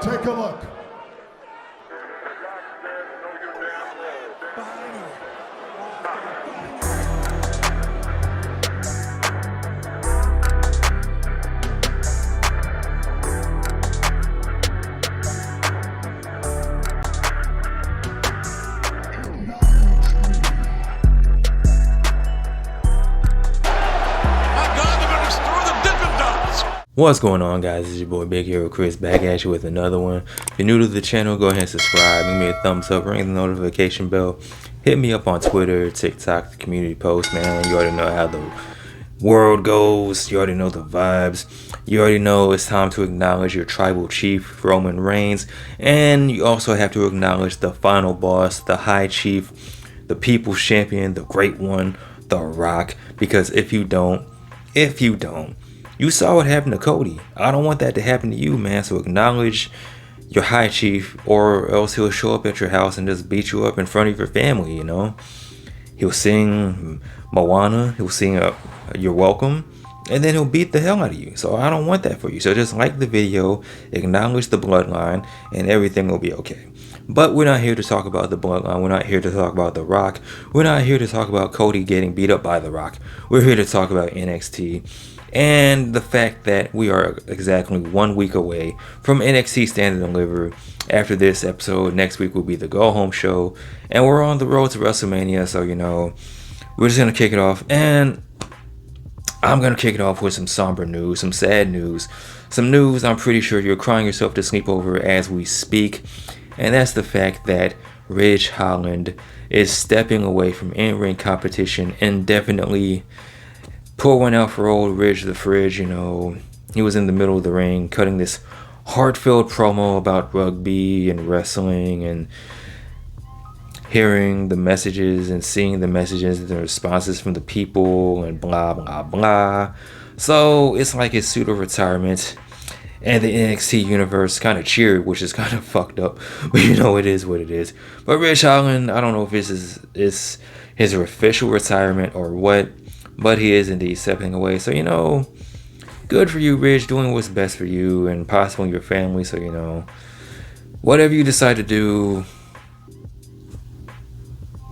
Take a look. What's going on, guys? It's your boy Big Hero Chris, back at you with another one. If you're new to the channel, go ahead and subscribe, give me a thumbs up, ring the notification bell, hit me up on Twitter, TikTok, the community post, man. You already know how the world goes, you already know the vibes, you already know it's time to acknowledge your tribal chief, Roman Reigns, and you also have to acknowledge the final boss, the high chief, the people's champion, the great one, The Rock, because if you don't, you saw what happened to Cody. I don't want that to happen to you, man. So acknowledge your high chief, or else he'll show up at your house and just beat you up in front of your family, you know. He'll sing Moana, he'll sing You're Welcome, and then he'll beat the hell out of you. So I don't want that for you. So just like the video, acknowledge the bloodline, and everything will be okay. But we're not here to talk about the bloodline. We're not here to talk about The Rock. We're not here to talk about Cody getting beat up by The Rock. We're here to talk about NXT. And the fact that we are exactly 1 week away from NXT Stand and Deliver. After this episode, next week will be the go home show. And we're on the road to WrestleMania. So, you know, we're just going to kick it off. And I'm going to kick it off with some somber news, some sad news. Some news I'm pretty sure you're crying yourself to sleep over as we speak. And that's the fact that Ridge Holland is stepping away from in-ring competition indefinitely. Pour one out for old Ridge the Fridge, you know. He was in the middle of the ring cutting this heartfelt promo about rugby and wrestling, and hearing the messages and seeing the messages and the responses from the people and blah blah blah. So it's like his pseudo retirement, and the NXT universe kind of cheered, which is kind of fucked up, but you know, it is what it is. But Ridge Holland, I don't know if this is his official retirement or what, but he is indeed stepping away. So, you know, good for you, Ridge, doing what's best for you and possibly your family. So, you know, whatever you decide to do,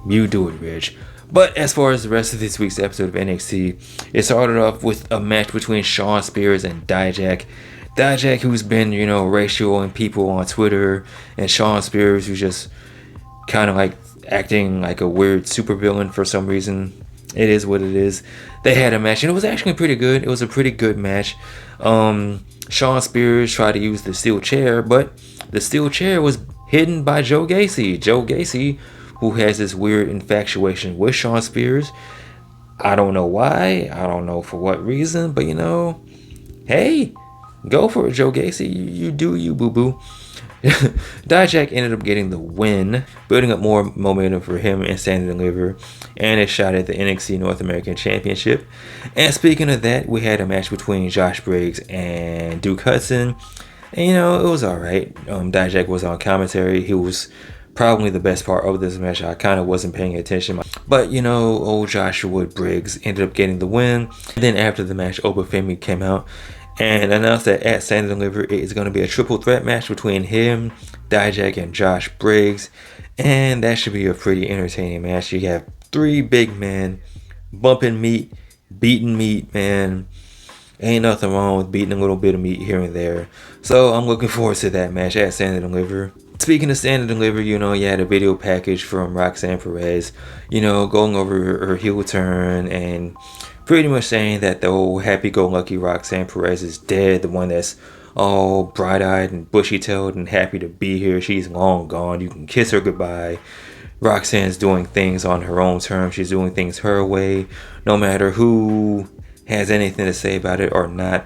you do it, Ridge. But as far as the rest of this week's episode of NXT, it started off with a match between Shawn Spears and Dijak. Dijak, who's been, you know, ratioing people on Twitter, and Shawn Spears, who's just kind of like acting like a weird supervillain for some reason. It is what it is. They had a match, and it was actually pretty good. It was a pretty good match. Shawn Spears tried to use the steel chair, but the steel chair was hidden by Joe Gacy. Joe Gacy, who has this weird infatuation with Shawn Spears. I don't know why. I don't know for what reason, but you know, hey, go for it, Joe Gacy. You do you, boo-boo. Dijak ended up getting the win, building up more momentum for him and Stand and Deliver, and a shot at the NXT North American Championship. And speaking of that, we had a match between Josh Briggs and Duke Hudson, and you know, it was alright. Dijak was on commentary. He was probably the best part of this match. I kind of wasn't paying attention, but you know, old Joshua Briggs ended up getting the win. And then after the match, Obafemi came out and announced that at Stand and Deliver, it is going to be a triple threat match between him, Dijak, and Josh Briggs. And that should be a pretty entertaining match. You have three big men bumping meat, beating meat, man. Ain't nothing wrong with beating a little bit of meat here and there. So I'm looking forward to that match at Stand and Deliver. Speaking of Stand and Deliver, you know, you had a video package from Roxanne Perez, you know, going over her heel turn and pretty much saying that the old happy-go-lucky Roxanne Perez is dead. The one that's all bright-eyed and bushy-tailed and happy to be here. She's long gone. You can kiss her goodbye. Roxanne's doing things on her own terms. She's doing things her way, no matter who has anything to say about it or not.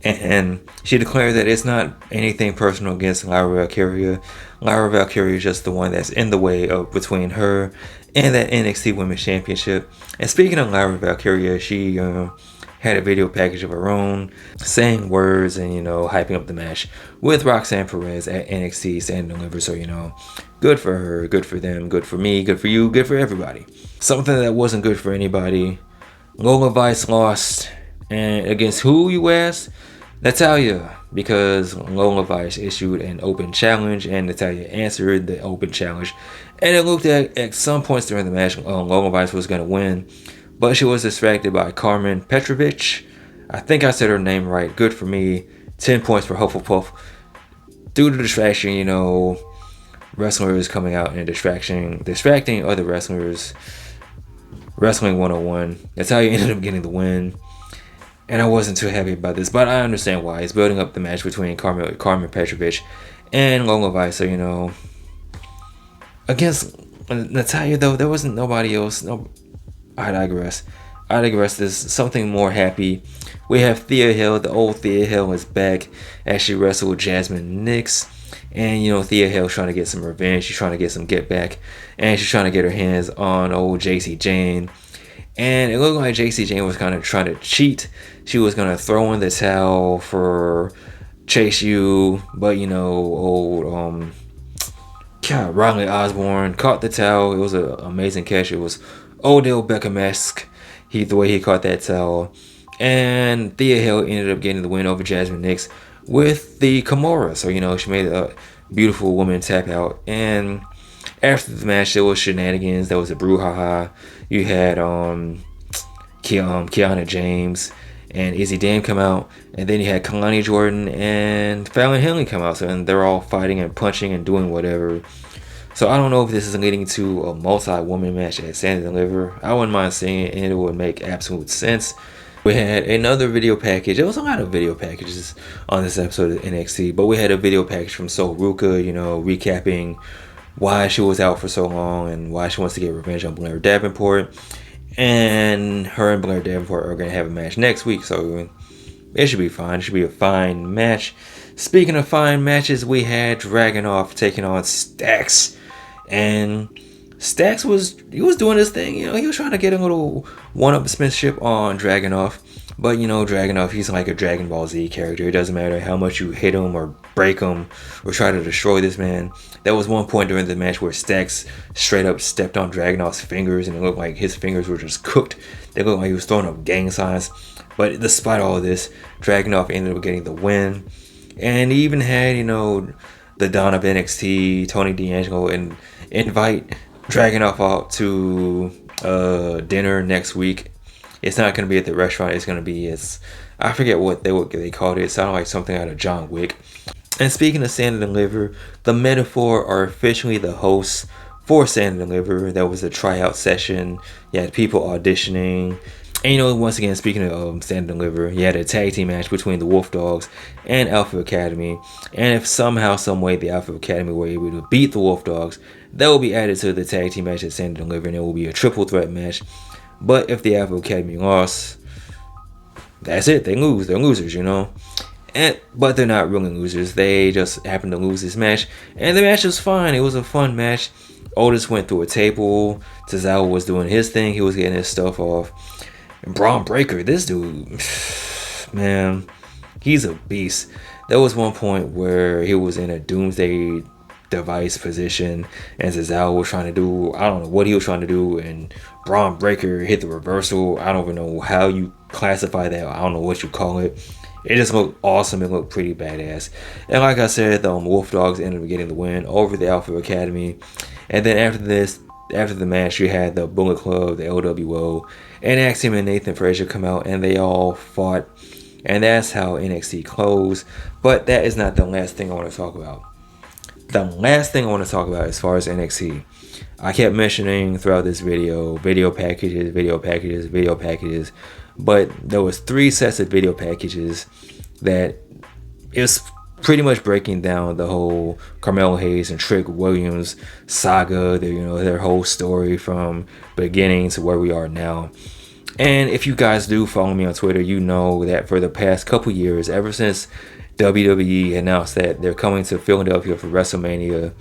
And she declared that it's not anything personal against Lyra Valkyria. Lyra Valkyria is just the one that's in the way of between her and that NXT Women's Championship. And speaking of Lyra Valkyria, she had a video package of her own, saying words and, you know, hyping up the match with Roxanne Perez at NXT Stand and Deliver. So, you know, good for her, good for them, good for me, good for you, good for everybody. Something that wasn't good for anybody. Lola Vice lost. And against who, you ask? Natalia, because Lola Vice issued an open challenge and Natalia answered the open challenge. And it looked at some points during the match, Lola Vice was going to win, but she was distracted by Carmen Petrovich. I think I said her name right. Good for me. 10 points for Hufflepuff. Due to distraction, wrestlers coming out and distracting other wrestlers. Wrestling 101. Natalia ended up getting the win. And I wasn't too happy about this, but I understand why. It's building up the match between Carmen Petrovich and Lola Vice. So, against Natalia, though, there wasn't nobody else. No, I digress. There's something more happy. We have Thea Hill. The old Thea Hill is back as she wrestled Jasmine Nix. And, Thea Hill's trying to get some revenge. She's trying to get some get back. And she's trying to get her hands on old JC Jane. And it looked like JC Jane was kind of trying to cheat. She was going to throw in the towel for Chase U. But, old Riley Osborne caught the towel. It was an amazing catch. It was Odell Beckham-esque, the way he caught that towel. And Thea Hill ended up getting the win over Jasmine Nix with the Kimura. So, she made a beautiful woman tap out. And after the match, there was shenanigans. There was a brouhaha. You had Kiana James and Izzy Dame come out, and then you had Kalani Jordan and Fallon Henley come out. And they're all fighting and punching and doing whatever. So I don't know if this is leading to a multi-woman match at Stand and Deliver. I wouldn't mind seeing it, and it would make absolute sense. We had another video package. There was a lot of video packages on this episode of NXT, but we had a video package from Sol Ruka, recapping why she was out for so long and why she wants to get revenge on Blair Davenport. And her and Blair Davenport are going to have a match next week, so it should be fine. It should be a fine match. Speaking of fine matches, we had Dragunov taking on Stacks. And Stacks was doing his thing. He was trying to get a little one-upsmanship on Dragunov. But, Dragunov, he's like a Dragon Ball Z character. It doesn't matter how much you hit him or break him or try to destroy this man. There was one point during the match where Stacks straight up stepped on Dragunov's fingers, and it looked like his fingers were just cooked. They looked like he was throwing up gang signs. But despite all of this, Dragunov ended up getting the win. And he even had, the Don of NXT, Tony D'Angelo, and invite Dragunov out to dinner next week. It's not going to be at the restaurant. It's going to be I forget what they called it. It sounded like something out of John Wick. And speaking of Stand and Deliver, the Metaphor are officially the hosts for Stand and Deliver. That was a tryout session. You had people auditioning. And once again, speaking of Stand and Deliver, you had a tag team match between the Wolf Dogs and Alpha Academy. And if somehow, some way, the Alpha Academy were able to beat the Wolf Dogs, that will be added to the tag team match at Stand and Deliver, and it will be a triple threat match. But if the Alpha Academy lost, that's it. They lose. They're losers, But they're not really losers. They just happened to lose this match. And the match was fine. It was a fun match. Otis went through a table. Tozawa was doing his thing. He was getting his stuff off. And Braun Breaker, this dude, man, he's a beast. There was one point where he was in a doomsday device position, and Tozawa was trying to do, I don't know what he was trying to do, and Braun Breaker hit the reversal. I don't even know how you classify that. I don't know what you call it. It just looked awesome. It looked pretty badass. And like I said, the Wolf Dogs ended up getting the win over the Alpha Academy. And then after the match, you had the Bullet Club, the LWO, and Axiom and Nathan Frazier come out, and they all fought. And that's how NXT closed. But that is not the last thing I want to talk about. The last thing I want to talk about as far as NXT, I kept mentioning throughout this video packages, but there was 3 sets of video packages that is pretty much breaking down the whole Carmelo Hayes and Trick Williams saga, their whole story from beginning to where we are now. And if you guys do follow me on Twitter, you know that for the past couple years, ever since WWE announced that they're coming to Philadelphia for WrestleMania,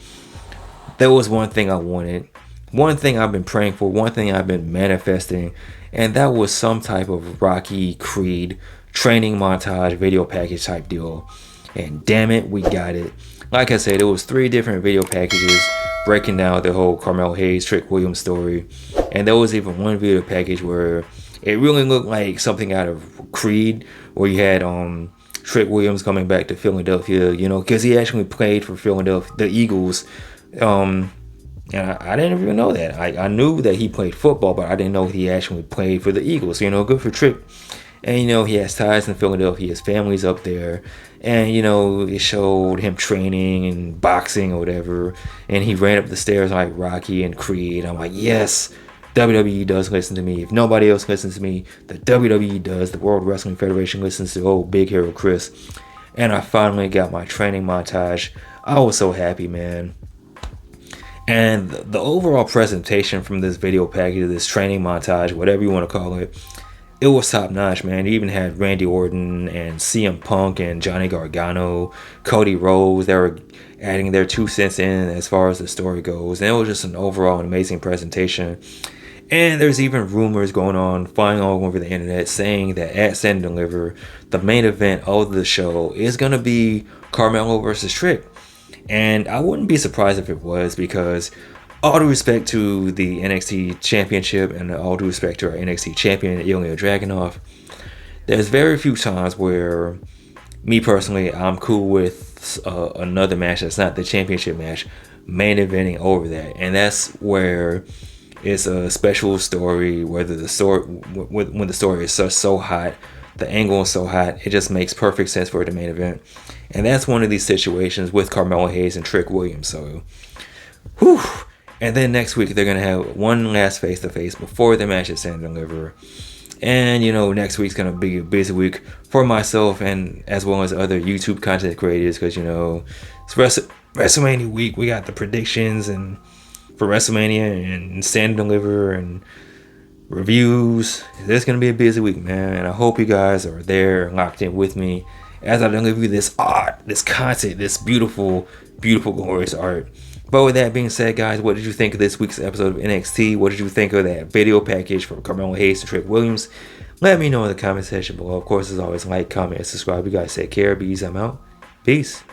there was one thing I wanted, one thing I've been praying for, one thing I've been manifesting, and that was some type of Rocky Creed training montage video package type deal. And damn it, we got it. Like I said, it was 3 different video packages breaking down the whole Carmelo Hayes, Trick Williams story. And there was even one video package where it really looked like something out of Creed, where you had Trick Williams coming back to Philadelphia, you know, because he actually played for Philadelphia, the Eagles. And I didn't even know that. I knew that he played football, but I didn't know he actually played for the Eagles. You know, good for Trick. And, you know, he has ties in Philadelphia. His family's up there. And, you know, it showed him training and boxing or whatever. And he ran up the stairs like Rocky and Creed. I'm like, yes, WWE does listen to me. If nobody else listens to me, the WWE does. The World Wrestling Federation listens to old Big Hero Chris. And I finally got my training montage. I was so happy, man. And the overall presentation from this video package, this training montage, whatever you want to call it, it was top notch, man. It even had Randy Orton and CM Punk and Johnny Gargano, Cody Rhodes. They were adding their 2 cents in as far as the story goes. And it was just an overall amazing presentation. And there's even rumors going on, flying all over the internet, saying that at Stand and Deliver, the main event of the show is going to be Carmelo versus Trick. And I wouldn't be surprised if it was, because all due respect to the NXT Championship and all due respect to our NXT Champion, Ilya Dragunov, there's very few times where, me personally, I'm cool with another match that's not the championship match, main eventing over that. And that's where it's a special story, whether the story, when the story is so hot, the angle is so hot, it just makes perfect sense for the main event. And that's one of these situations with Carmelo Hayes and Trick Williams. So, whew. And then next week, they're going to have one last face-to-face before the match at Stand and Deliver. And, you know, next week's going to be a busy week for myself and as well as other YouTube content creators, because, you know, it's WrestleMania week. We got the predictions and for WrestleMania and Stand and Deliver and reviews. It's going to be a busy week, man. And I hope you guys are there locked in with me as I deliver you this art, this content, this beautiful, beautiful, glorious art. But with that being said, guys, what did you think of this week's episode of NXT? What did you think of that video package for Carmelo Hayes and Trick Williams? Let me know in the comment section below. Of course, as always, like, comment, and subscribe. You guys take care. Bees, I'm out. Peace.